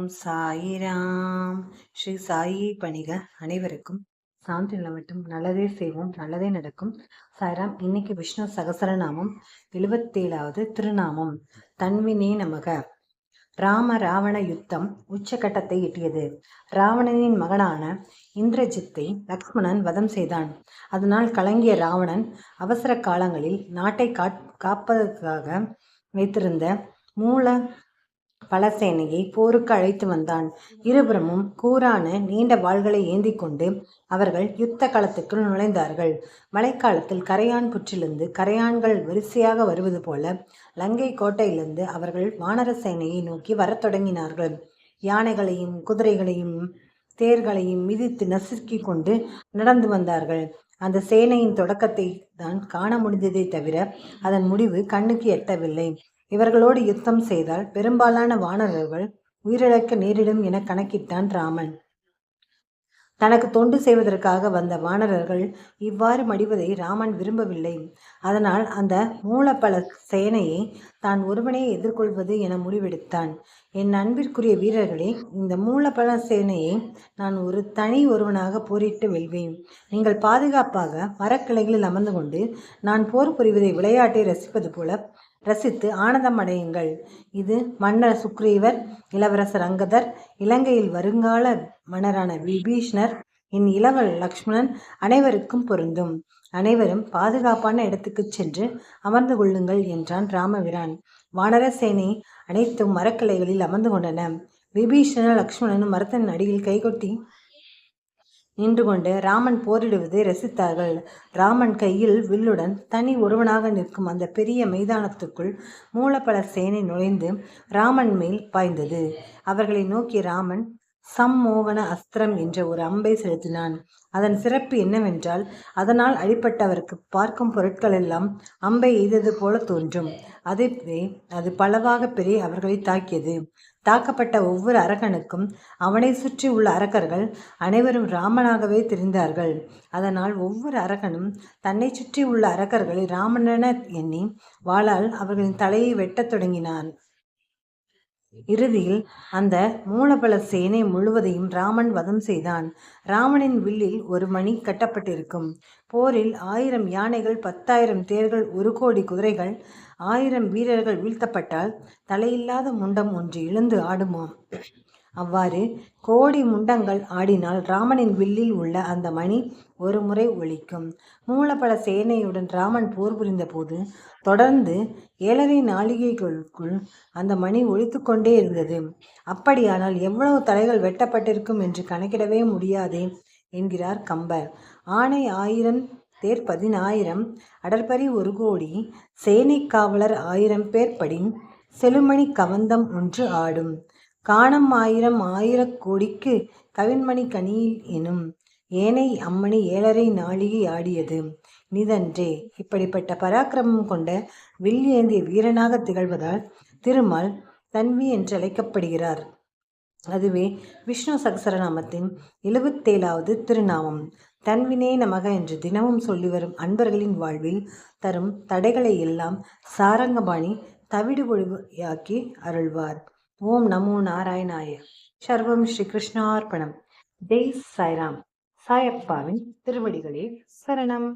ஓம் சாயிராம். ஸ்ரீ சாயி பணிக அனைவருக்கும் சாந்தி நிலவட்டும். நல்லதே செய்வோம், நல்லதே நடக்கும். சாய்ராம். இன்னைக்கு விஷ்ணு சகசரநாமம் 77வது திருநாமம். தன்வினே நமக. ராம ராவண யுத்தம் உச்சகட்டத்தை எட்டியது. ராவணனின் மகனான இந்திரஜித்தை லக்ஷ்மணன் வதம் செய்தான். அதனால் கலங்கிய ராவணன் அவசர காலங்களில் நாட்டை காப்பதற்காக வைத்திருந்த மூல பலசேனையை போருக்கு அழைத்து வந்தான். இருபுறமும் கூரான நீண்ட வாள்களை ஏந்தி கொண்டு அவர்கள் யுத்த களத்துக்குள் நுழைந்தார்கள். மழைக்காலத்தில் கரையான் புற்றிலிருந்து கரையான்கள் வரிசையாக வருவது போல லங்கை கோட்டையிலிருந்து அவர்கள் வானர சேனையை நோக்கி வரத் தொடங்கினார்கள். யானைகளையும் குதிரைகளையும் தேர்களையும் மிதித்து நசுக்கி கொண்டு நடந்து வந்தார்கள். அந்த சேனையின் தொடக்கத்தை தான் காண முடிந்ததை தவிர அதன் முடிவு கண்ணுக்கு எட்டவில்லை. இவர்களோடு யுத்தம் செய்தால் பெரும்பாலான வானரர்கள் உயிரிழக்க நேரிடும் என கணக்கிட்டான் ராமன். தனக்கு தொண்டு செய்வதற்காக வந்த வானரர்கள் இவ்வாறு மடிவதை ராமன் விரும்பவில்லை. அதனால் அந்த மூலப்பல சேனையை தான் ஒருவனே எதிர்கொள்வது என முடிவெடுத்தான். என் அன்பிற்குரிய வீரர்களே, இந்த மூலப்பல சேனையை நான் ஒரு தனி ஒருவனாக போரிட்டு வெல்வேன். நீங்கள் பாதுகாப்பாக மரக்கிளைகளில் அமர்ந்து கொண்டு நான் போர் புரிவதை விளையாட்டை ரசிப்பது போல ரசித்து ஆனந்தம் அடையுங்கள். இது மன்னர் சுக்ரீவர், இளவரசர் அங்கதர், இலங்கையில் வருங்கால மன்னரான விபீஷ்ணர், இளவல் லக்ஷ்மணன் அனைவருக்கும் பொருந்தும். அனைவரும் பாதுகாப்பான இடத்துக்கு சென்று அமர்ந்து கொள்ளுங்கள் என்றான் ராமபிரான். வானர சேனை அனைத்தும் மரக்கிளைகளில் அமர்ந்து கொண்டன. விபீஷண லக்ஷ்மணனும் மரத்தின் அடியில் கைகொட்டி நின்று கொண்டு ராமன் போரிடுவதை ரசித்தார்கள். ராமன் கையில் வில்லுடன் தனி ஒருவனாக நிற்கும் அந்த பெரிய மைதானத்துக்குள் மூலப்பல சேனை நுழைந்து ராமன் மேல் பாய்ந்தது. அவர்களை நோக்கி ராமன் சம்மோகன அஸ்திரம் என்ற ஒரு அம்பை செலுத்தினான். அதன் சிறப்பு என்னவென்றால், அதனால் அடிப்பட்டவருக்கு பார்க்கும் பொருட்கள் எல்லாம் அம்பை எய்தது போல தோன்றும். அதுவே அது பலவாக பெரிய அவர்களை தாக்கியது. தாக்கப்பட்ட ஒவ்வொரு அரக்கனுக்கும் அவனை சுற்றி உள்ள அரக்கர்கள் அனைவரும் ராமனாகவே தெரிந்தார்கள். அதனால் ஒவ்வொரு அரக்கனும் தன்னை சுற்றி உள்ள அரக்கர்களை ராமனென எண்ணி வாளால் அவர்களின் தலையை வெட்டத் தொடங்கினான். இறுதியில் அந்த மூலபல சேனை முழுவதையும் ராமன் வதம் செய்தான். ராமனின் வில்லில் ஒரு மணி கட்டப்பட்டிருக்கும். போரில் 1000 யானைகள், 10,000 தேர்கள், 1 கோடி குதிரைகள், 1000 வீரர்கள் வீழ்த்தப்பட்டால் தலையில்லாத முண்டம் ஒன்று எழுந்து ஆடுமாம். அவ்வாறு கோடி முண்டங்கள் ஆடினால் ராமனின் வில்லில் உள்ள அந்த மணி ஒரு முறை ஒலிக்கும். மூலபல சேனையுடன் ராமன் போர் புரிந்த போது தொடர்ந்து 7.5 நாழிகைகளுக்குள் அந்த மணி ஒலித்து கொண்டே இருந்தது. அப்படியானால் எவ்வளவு தலைகள் வெட்டப்பட்டிருக்கும் என்று கணக்கிடவே முடியாதே என்கிறார் கம்பர். ஆணை 1000, தேர் 10,000, அடற்பரி 1 கோடி, சேனை காவலர் 1000 பேர் படின், செழுமணி கவந்தம் ஒன்று ஆடும், காணம் 1000 கோடிக்கு கவின்மணி கனியில் எனும், ஏனை அம்மணி 7.5 நாழிகை ஆடியது நிதன்றே. இப்படிப்பட்ட பராக்கிரமம் கொண்ட வில் ஏந்திய வீரனாக திகழ்வதால் திருமால் தன்வி என்று அழைக்கப்படுகிறார். அதுவே விஷ்ணு சகசரநாமத்தின் 77வது திருநாமம். தன்வினே நமக என்று தினமும் சொல்லி வரும் அன்பர்களின் வாழ்வில் தரும் தடைகளை எல்லாம் சாரங்கபாணி தவிடு பொழியாக்கி அருள்வார். ஓம் நமோ நாராயணாய. சர்வம் ஸ்ரீ கிருஷ்ணார்ப்பணம். ஜெய் சாய்ராம். சாயப்பாவின் திருவடிகளே சரணம்.